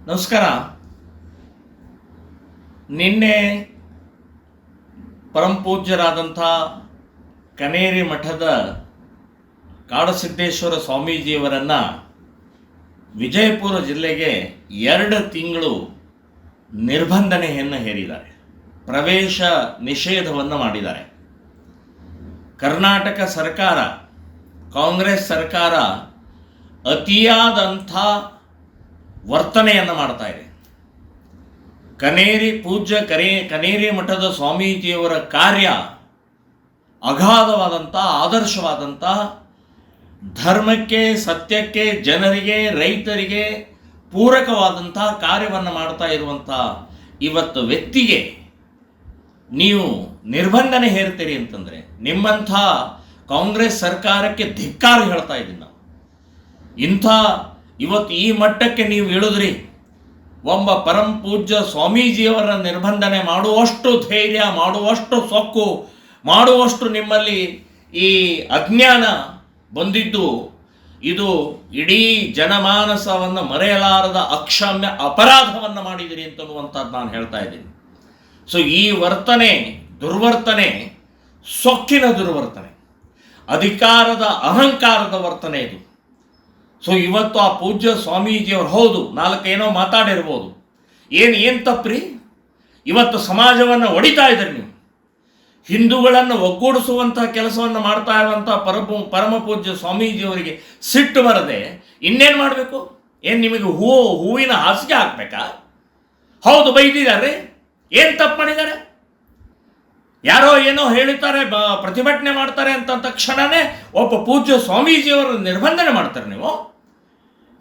ನಮಸ್ಕಾರ. ನಿನ್ನೆ ಪರಮಪೂಜ್ಯರಾದಂಥ ಕನೇರಿ ಮಠದ ಕಾಡಸಿದ್ದೇಶ್ವರ ಸ್ವಾಮೀಜಿಯವರನ್ನು ವಿಜಯಪುರ ಜಿಲ್ಲೆಗೆ 2 ತಿಂಗಳು ನಿರ್ಬಂಧನೆಯನ್ನು ಹೇರಿದ್ದಾರೆ. ಪ್ರವೇಶ ನಿಷೇಧವನ್ನು ಮಾಡಿದ್ದಾರೆ. ಕರ್ನಾಟಕ ಸರ್ಕಾರ, ಕಾಂಗ್ರೆಸ್ ಸರ್ಕಾರ ಅತಿಯಾದಂಥ ವರ್ತನೆಯನ್ನು ಮಾಡ್ತಾ ಇದೆ. ಕನೇರಿ ಮಠದ ಸ್ವಾಮೀಜಿಯವರ ಕಾರ್ಯ ಅಗಾಧವಾದಂಥ, ಆದರ್ಶವಾದಂಥ, ಧರ್ಮಕ್ಕೆ, ಸತ್ಯಕ್ಕೆ, ಜನರಿಗೆ, ರೈತರಿಗೆ ಪೂರಕವಾದಂಥ ಕಾರ್ಯವನ್ನು ಮಾಡ್ತಾ ಇರುವಂಥ ಇವತ್ತು ವ್ಯಕ್ತಿಗೆ ನೀವು ನಿರ್ಬಂಧನೆ ಹೇರ್ತೀರಿ ಅಂತಂದರೆ ನಿಮ್ಮಂಥ ಕಾಂಗ್ರೆಸ್ ಸರ್ಕಾರಕ್ಕೆ ಧಿಕ್ಕಾರ ಹೇಳ್ತಾ ಇದ್ದೀನಿ ನಾವು. ಇವತ್ತು ಈ ಮಟ್ಟಕ್ಕೆ ನೀವು ಇಳಿದ್ರಿ. ಒಬ್ಬ ಪರಮ ಪೂಜ್ಯ ಸ್ವಾಮೀಜಿಯವರ ನಿರ್ಬಂಧನೆ ಮಾಡುವಷ್ಟು ಧೈರ್ಯ, ಮಾಡುವಷ್ಟು ಸೊಕ್ಕು, ಮಾಡುವಷ್ಟು ನಿಮ್ಮಲ್ಲಿ ಈ ಅಜ್ಞಾನ ಬಂದಿದ್ದು ಇದು ಇಡೀ ಜನಮಾನಸವನ್ನು ಮರೆಯಲಾರದ ಅಕ್ಷಮ್ಯ ಅಪರಾಧವನ್ನು ಮಾಡಿದಿರಿ ಅಂತನ್ನುವಂಥದ್ದು ನಾನು ಹೇಳ್ತಾ ಇದ್ದೀನಿ. ಸೊ ಈ ವರ್ತನೆ, ದುರ್ವರ್ತನೆ, ಸೊಕ್ಕಿನ ದುರ್ವರ್ತನೆ, ಅಧಿಕಾರದ ಅಹಂಕಾರದ ವರ್ತನೆ ಇದು. ಸೊ ಇವತ್ತು ಆ ಪೂಜ್ಯ ಸ್ವಾಮೀಜಿಯವರು ಹೌದು 4 ಏನೋ ಮಾತಾಡಿರ್ಬೋದು, ಏನು ತಪ್ಪ್ರಿ? ಇವತ್ತು ಸಮಾಜವನ್ನು ಒಡಿತಾ ಇದ್ದೀರಿ ನೀವು. ಹಿಂದೂಗಳನ್ನು ಒಗ್ಗೂಡಿಸುವಂಥ ಕೆಲಸವನ್ನು ಮಾಡ್ತಾ ಇರುವಂಥ ಪರಮ ಪೂಜ್ಯ ಸ್ವಾಮೀಜಿಯವರಿಗೆ ಸಿಟ್ಟು ಬರದೆ ಇನ್ನೇನು ಮಾಡಬೇಕು? ಏನು ನಿಮಗೆ ಹೂವಿನ ಹಾಸಿಗೆ ಹಾಕ್ಬೇಕಾ? ಹೌದು, ಬೈದಿದ್ದಾರೆ, ಏನು ತಪ್ಪು ಮಾಡಿದ್ದಾರೆ? ಯಾರೋ ಏನೋ ಹೇಳ್ತಾರೆ, ಪ್ರತಿಭಟನೆ ಮಾಡ್ತಾರೆ ಅಂತ ತಕ್ಷಣವೇ ಒಬ್ಬ ಪೂಜ್ಯ ಸ್ವಾಮೀಜಿಯವರ ನಿರ್ಬಂಧನೆ ಮಾಡ್ತಾರೆ ನೀವು.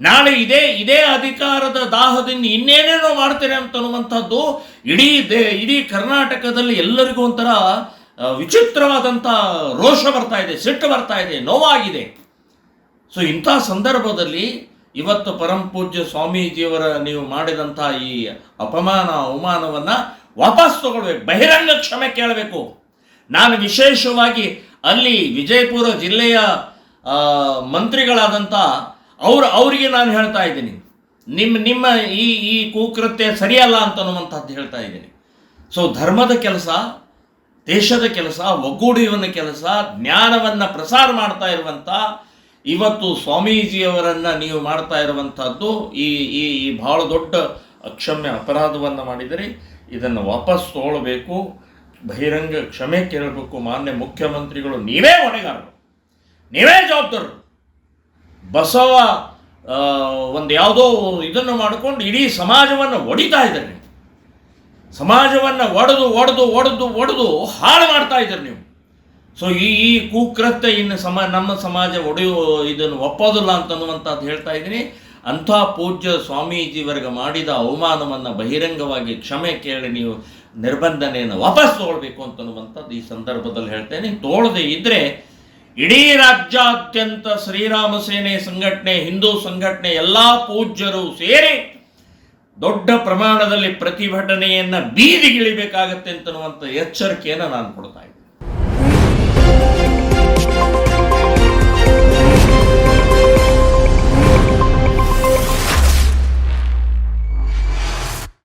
ನಾಳೆ ಇದೇ ಅಧಿಕಾರದ ದಾಹದಿಂದ ಇನ್ನೇನೇನೋ ಮಾಡ್ತಾರೆ ಅಂತನ್ನುವಂಥದ್ದು ಇಡೀ ಕರ್ನಾಟಕದಲ್ಲಿ ಎಲ್ಲರಿಗೂ ಒಂಥರ ವಿಚಿತ್ರವಾದಂಥ ರೋಷ ಬರ್ತಾ ಇದೆ, ಸಿಟ್ಟು ಬರ್ತಾ ಇದೆ, ನೋವಾಗಿದೆ. ಸೊ ಇಂಥ ಸಂದರ್ಭದಲ್ಲಿ ಇವತ್ತು ಪರಮ ಪೂಜ್ಯ ಸ್ವಾಮೀಜಿಯವರ ನೀವು ಮಾಡಿದಂಥ ಈ ಅವಮಾನವನ್ನು ವಾಪಸ್ ತಗೊಳ್ಬೇಕು, ಬಹಿರಂಗ ಕ್ಷಮೆ ಕೇಳಬೇಕು. ನಾನು ವಿಶೇಷವಾಗಿ ಅಲ್ಲಿ ವಿಜಯಪುರ ಜಿಲ್ಲೆಯ ಮಂತ್ರಿಗಳಾದಂಥ ಅವರಿಗೆ ನಾನು ಹೇಳ್ತಾ ಇದ್ದೀನಿ, ನಿಮ್ಮ ಈ ಕುಕೃತ್ಯ ಸರಿಯಲ್ಲ ಅಂತನ್ನುವಂಥದ್ದು ಹೇಳ್ತಾ ಇದ್ದೀನಿ. ಸೊ ಧರ್ಮದ ಕೆಲಸ, ದೇಶದ ಕೆಲಸ, ಒಗ್ಗೂಡುವನ ಕೆಲಸ, ಜ್ಞಾನವನ್ನು ಪ್ರಸಾರ ಮಾಡ್ತಾ ಇರುವಂಥ ಇವತ್ತು ಸ್ವಾಮೀಜಿಯವರನ್ನು ನೀವು ಮಾಡ್ತಾ ಇರುವಂಥದ್ದು ಈ ಬಹಳ ದೊಡ್ಡ ಅಕ್ಷಮ್ಯ ಅಪರಾಧವನ್ನು ಮಾಡಿದರೆ ಇದನ್ನು ವಾಪಸ್ ತಗೊಳ್ಬೇಕು, ಬಹಿರಂಗ ಕ್ಷಮೆ ಕೇಳಬೇಕು. ಮಾನ್ಯ ಮುಖ್ಯಮಂತ್ರಿಗಳು, ನೀವೇ ಹೊಣೆಗಾರರು, ನೀವೇ ಜವಾಬ್ದಾರರು. ಬಸವ ಒಂದು ಯಾವುದೋ ಇದನ್ನು ಮಾಡಿಕೊಂಡು ಇಡೀ ಸಮಾಜವನ್ನು ಒಡಿತಾ ಇದ್ದಾರೆ ನೀವು. ಸಮಾಜವನ್ನು ಒಡೆದು ಹಾಳು ಮಾಡ್ತಾ ಇದ್ದಾರೆ ನೀವು. ಸೊ ಈ ಕುಕೃತ್ಯ ಇನ್ನು ನಮ್ಮ ಸಮಾಜ ಇದನ್ನು ಒಪ್ಪೋದಿಲ್ಲ ಅಂತನ್ನುವಂಥದ್ದು ಹೇಳ್ತಾ ಇದ್ದೀನಿ. ಅಂಥ ಪೂಜ್ಯ ಸ್ವಾಮೀಜಿವರೆಗೆ ಮಾಡಿದ ಅವಮಾನವನ್ನು ಬಹಿರಂಗವಾಗಿ ಕ್ಷಮೆ ಕೇಳಿ ನೀವು ನಿರ್ಬಂಧನೆಯನ್ನು ವಾಪಸ್ ತಗೊಳ್ಬೇಕು ಅಂತನ್ನುವಂಥದ್ದು ಈ ಸಂದರ್ಭದಲ್ಲಿ ಹೇಳ್ತೇನೆ. ತೋಳದೆ ಇದ್ದರೆ ಇಡೀ ರಾಜ್ಯಾದ್ಯಂತ ಶ್ರೀರಾಮ ಸೇನೆ ಸಂಘಟನೆ, ಹಿಂದೂ ಸಂಘಟನೆ ಎಲ್ಲ ಪೂಜ್ಯರು ಸೇರಿ ದೊಡ್ಡ ಪ್ರಮಾಣದಲ್ಲಿ ಪ್ರತಿಭಟನೆಯನ್ನು ಬೀದಿಗಿಳಿಬೇಕಾಗತ್ತೆ ಅಂತನ್ನುವಂಥ ಎಚ್ಚರಿಕೆಯನ್ನು ನಾನು ಕೊಡ್ತಾ ಇದ್ದೀನಿ.